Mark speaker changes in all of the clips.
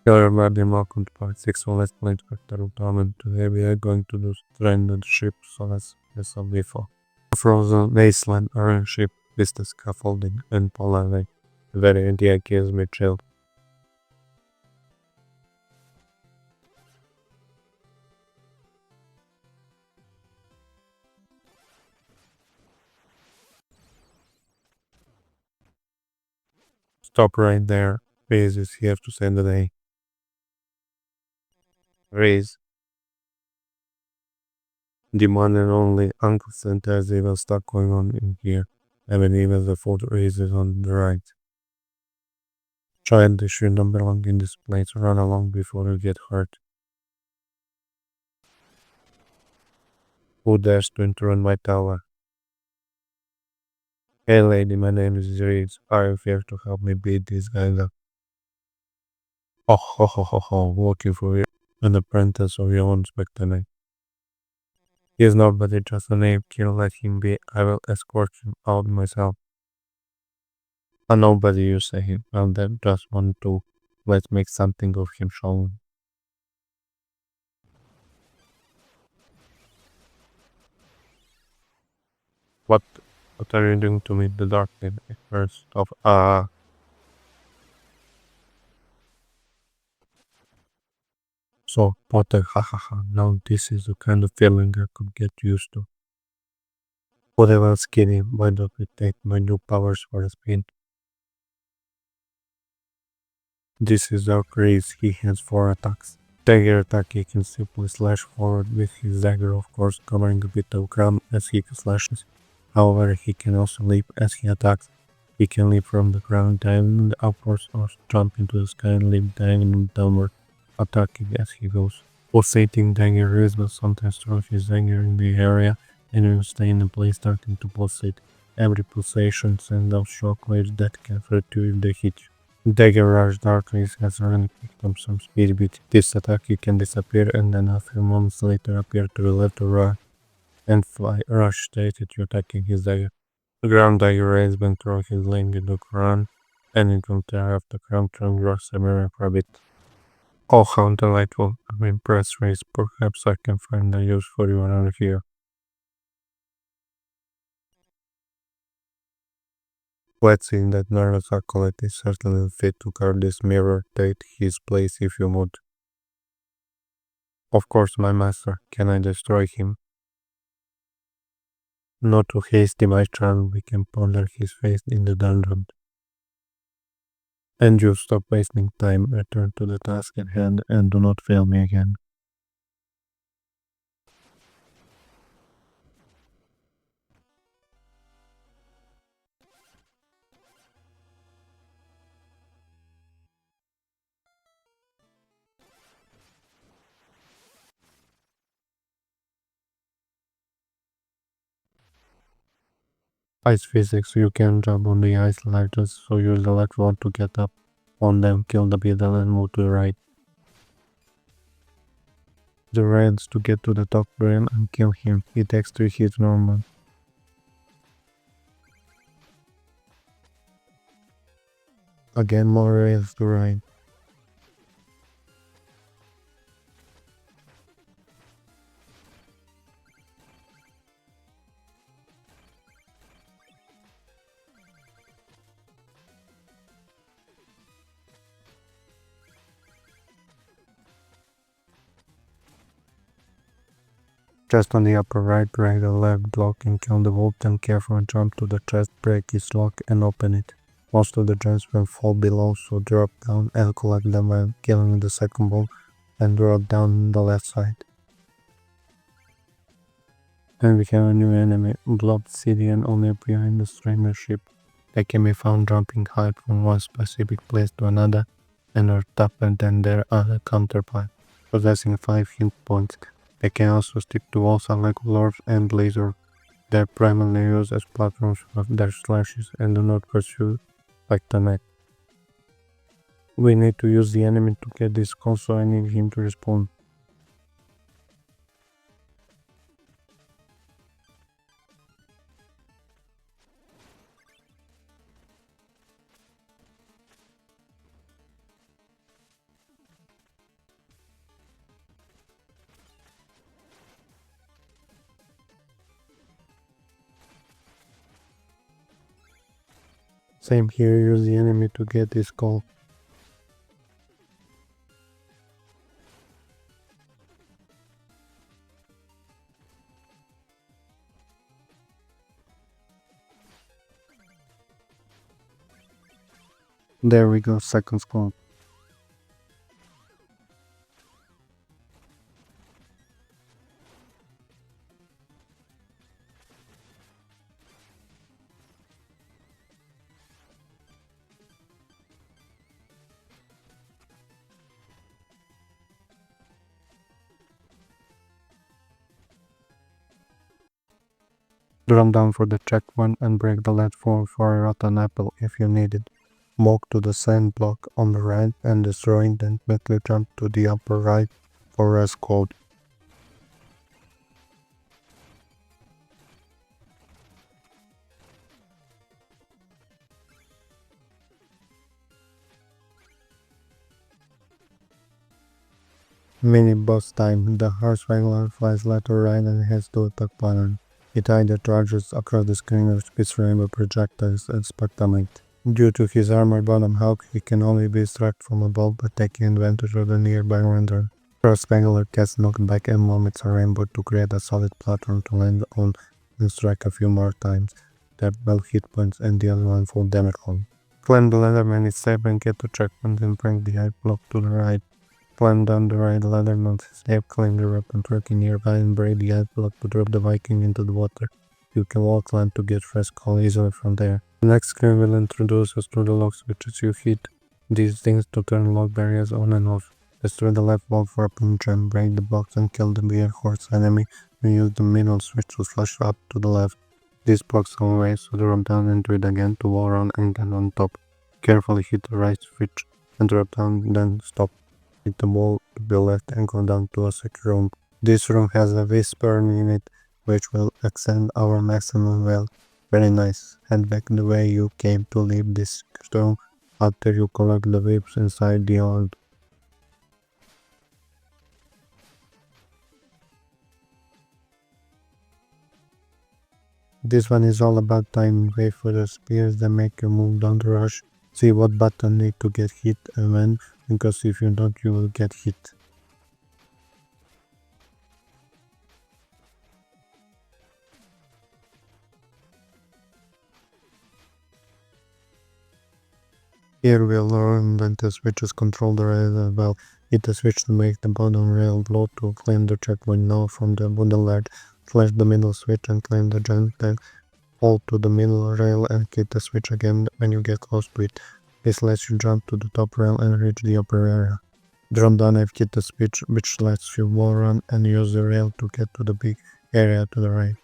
Speaker 1: Hello everybody, welcome to part 6 of Let's Play Specter of Torment. Today we are going to do stranded ship, so let's get some info. Frozen wasteland, orange ship, business scaffolding, and polar lake. The very idea gives me chill. Stop right there. Reese is here to save the day. Reese, the one and only Uncle Santa's evil stuff going on in here. I believe as the photo Reese is on the right. Child, you should not belong in this place. Run along before you get hurt. Who dares to intrude my tower? Hey lady, my name is Reese. Are you here to help me beat this guy up? Oh ho ho ho ho, working for you. An apprentice of your own Specter. He is nobody, just a name. Kill, let him be. I will escort him out myself. A nobody, you say him. Well then, just one too. Let's make something of him, shall we? What, what are you doing to me, the darkness? First of, So, Potter, hahaha, now this is the kind of feeling I could get used to. Whatever skinny, why don't we take my new powers for a spin? This is our Reese, he has 4 attacks. Dagger attack, he can simply slash forward with his dagger, of course, covering a bit of ground as he slashes. However, he can also leap as he attacks. He can leap from the ground diagonally upwards or jump into the sky and leap diagonally downward, attacking as he goes. Pulsating dagger Reese will sometimes throw his dagger in the area and will stay in place starting to pulsate. Every pulsation sends out shockwaves that can hurt you if they hit you. Dagger Rush Darkness has already picked up some speed with this attack. You can disappear and then a few moments later appear to the left or right and fly rush straight at you attacking his dagger. The ground dagger raise when throwing his laying in the ground and it will tear off the ground from your mirror for a bit. Oh how delightful. I'm impressed, Race. Perhaps I can find a use for you around here. Let's see, that nervous acolyte is certainly fit to guard this mirror. Take his place if you would. Of course, my master. Can I destroy him? Not too hasty, my child. We can ponder his face in the dungeon. And you stop wasting time. Return to the task at hand and do not fail me again. Ice physics, you can jump on the ice ledges, so use the left one to get up on them, kill the beetle and move to the right. The reds to get to the top brain and kill him. He takes 3 hits normal. Again more reds to right. Just on the upper right, drag the left block and kill the wolf, then carefully jump to the chest, break its lock and open it. Most of the gems will fall below, so drop down and collect them while killing the second wolf and drop down the left side. And we have a new enemy, Blob Obsidian, only behind the stranger ship. They can be found jumping high from one specific place to another and are tougher than their other counterpart, possessing 5 hit points. They can also stick to walls unlike Lords and Blazers. They're primarily used as platforms for their slashes and do not pursue like the net. We need to use the enemy to get this call, so I need him to respawn. Same here, use the enemy to get this call. There we go, second squad. Drum down for the checkpoint and break the platform for a rotten apple if you need it. Walk to the sand block on the right and destroy it, then quickly jump to the upper right for a code. Mini boss time. The horse regular flies left or right and has two attack patterns. It either charges across the screen or spits rainbow projectiles and Specter. Due to his armor bottom hulk, he can only be struck from above by taking advantage of the nearby render. First Spangler gets knocked back and vomits a rainbow to create a solid platform to land on and strike a few more times. That 12 hit points and the other one for damage on. Climb the ladder when it's safe and get to checkpoint and bring the ice block to the right. Climb down the right ladder, not escape, climb the rope and turkey nearby and break the ice block to drop the Viking into the water. You can walk land to get fresh call easily from there. The next screen will introduce us to the lock switches. You hit these things to turn lock barriers on and off. Destroy the left wall for a punch and break the box and kill the bear horse enemy. You use the middle switch to flash up to the left. This blocks all ways, so drop down and do it again to wall run and get on top. Carefully hit the right switch and drop down, then stop. Hit the wall to the left and go down to a secure room. This room has a whisper in it, which will extend our maximum wealth. Very nice. Head back the way you came to leave this room after you collect the whips inside the old. This one is all about timing. Wait for the spears that make you move, don't rush. See what button need to get hit and when, because if you don't you will get hit. Here we'll learn that the switches control the rail as well. Hit the switch to make the bottom rail blow to claim the checkpoint now from the wooden ledge. Flash the middle switch and claim the giant tank. Hold to the middle rail and hit the switch again when you get close to it. This lets you jump to the top rail and reach the upper area. Drum down and hit the switch which lets you wall run and use the rail to get to the big area to the right.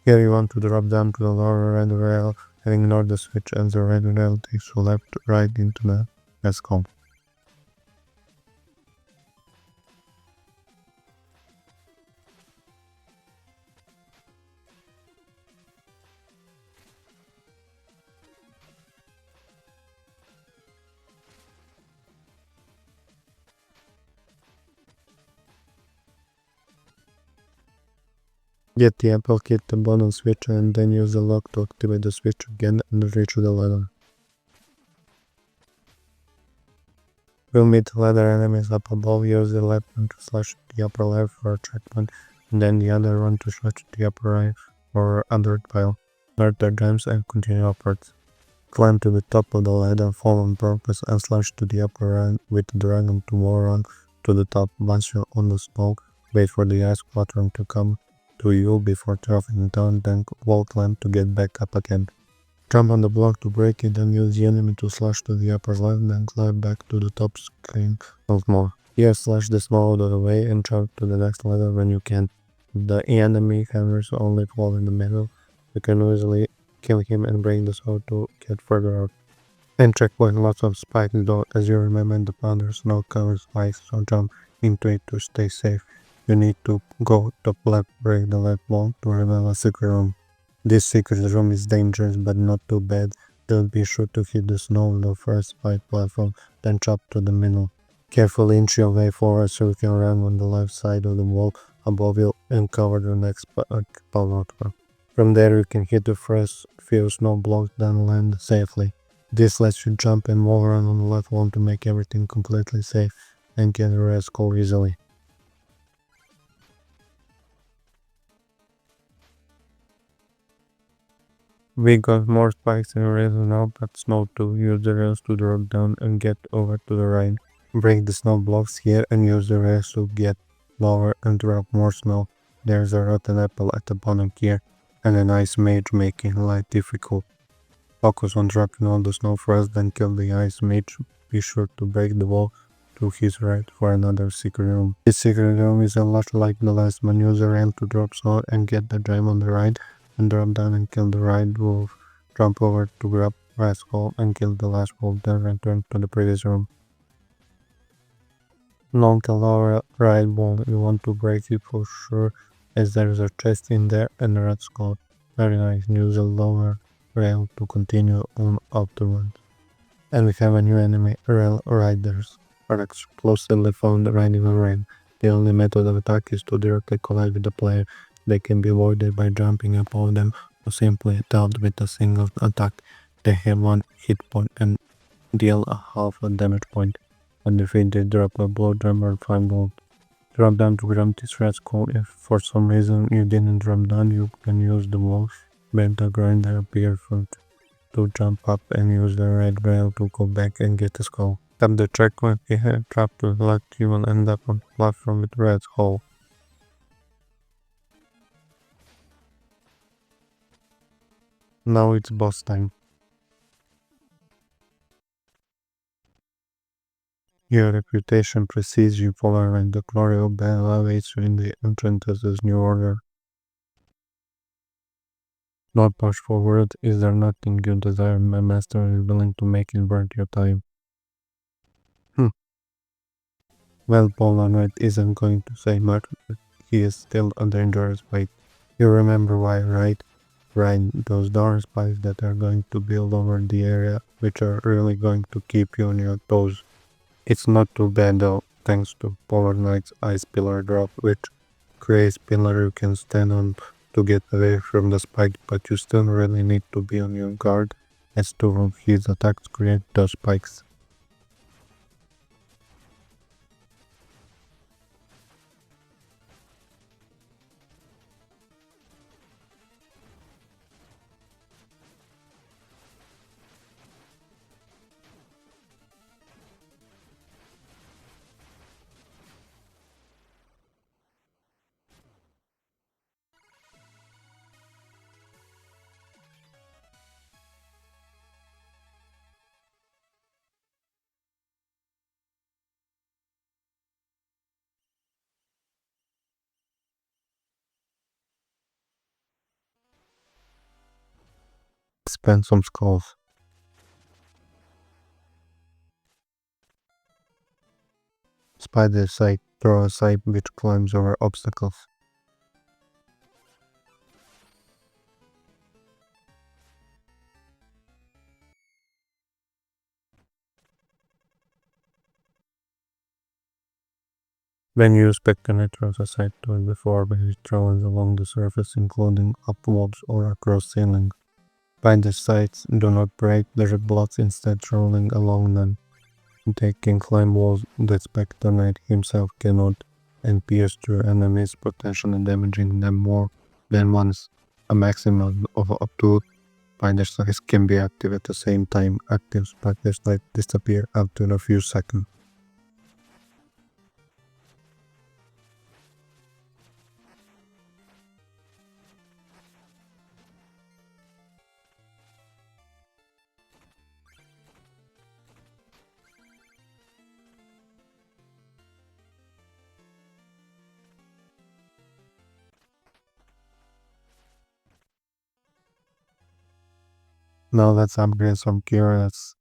Speaker 1: Here you want to drop down to the lower red rail and ignore the switch and the red rail takes you left right into the ESCOM. Get the apple, hit the bottom switch and then use the lock to activate the switch again and reach the ladder. We'll meet the ladder enemies up above, use the left one to slash the upper left for a checkpoint and then the other one to slash the upper right for other pile. Learn their gems and continue upwards. Climb to the top of the ladder, fall on purpose and slash to the upper right with the dragon to wall run to the top. Once you're on the smoke, wait for the ice platform to come to you before dropping down, then wall climb to get back up again. Jump on the block to break it and use the enemy to slash to the upper left, then climb back to the top screen once more. Here slash the small out of the way and jump to the next ladder when you can. The enemy hammers only fall in the middle. You can easily kill him and break the sword to get further out. And checkpoint lots of spikes though, as you remember the powder snow covers spikes, so jump into it to stay safe. You need to go top left, break the left wall to reveal a secret room. This secret room is dangerous but not too bad. Don't be sure to hit the snow on the first spike platform, then jump to the middle. Carefully inch your way forward so you can run on the left side of the wall above you and cover the next platform. From there you can hit the first few snow blocks, then land safely. This lets you jump and move around on the platform to make everything completely safe and get a rest call easily. We got more spikes and rails now, but snow too. Use the rails to drop down and get over to the right. Break the snow blocks here and use the rails to get lower and drop more snow. There's a rotten apple at the bottom here, and a nice mage making life difficult. Focus on dropping all the snow first, then kill the ice mage. Be sure to break the wall to his right for another secret room. This secret room is a lot like the last one. Use a rail to drop snow and get the gem on the right, and drop down and kill the right wolf. Jump over to grab last hole and kill the last wolf, then return to the previous room. Long lower right wall, you want to break it for sure, as there is a chest in there and a red skull. Very nice. Use the lower rail to continue on afterwards. And we have a new enemy, rail riders. Are explosively found riding a rail. The only method of attack is to directly collide with the player. They can be avoided by jumping upon them or simply dealt with a single attack. They have one hit point and deal a half a damage point. When defeated, drop a blow drum or 5 gold. Drop down to grab this red skull. If for some reason you didn't drop down, you can use the wall. Benta grinder appear first to jump up and use the red rail to go back and get the skull. Tap the checkpoint you had trapped to the left, you will end up on the platform with red hole. Now it's boss time. Your reputation precedes you following the glory of battle awaits you in the entrance of this new order. Not push forward. Is there nothing you desire? My master is willing to make it worth your time. Hmm. Well, Paul Knight isn't going to say much, but he is still a dangerous fight. You remember why, right? Right, those darn spikes that are going to build over the area, which are really going to keep you on your toes. It's not too bad though, thanks to Polar Knight's Ice Pillar drop, which creates pillar you can stand on to get away from the spike, but you still really need to be on your guard as two of his attacks create those spikes. Spend some skulls. Spider sight, throw a sight which climbs over obstacles. When you Specter throws a sight to it before when it travels along the surface, including upwards or across ceiling. Spider sights do not break the red blocks, instead traveling along them. They can climb walls that Specter Knight himself cannot, and pierce through enemies, potentially damaging them more than once. A maximum of up to spider size can be active at the same time. Active spider sight disappear after a few seconds. Now let's upgrade some curious.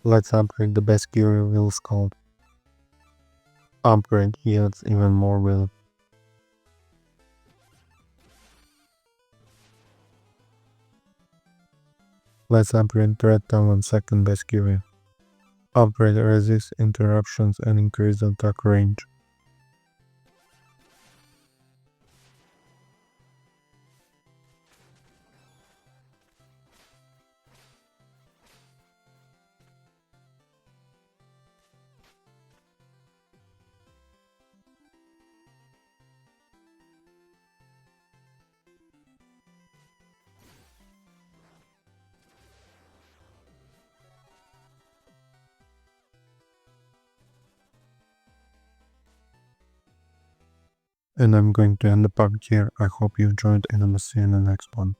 Speaker 1: Let's upgrade the best curio wheels called. Upgrade yields even more will. Let's upgrade Red Talon second best curio. Upgrade resist interruptions and increase attack range. And I'm going to end the part here. I hope you enjoyed and I'll see you in the next one.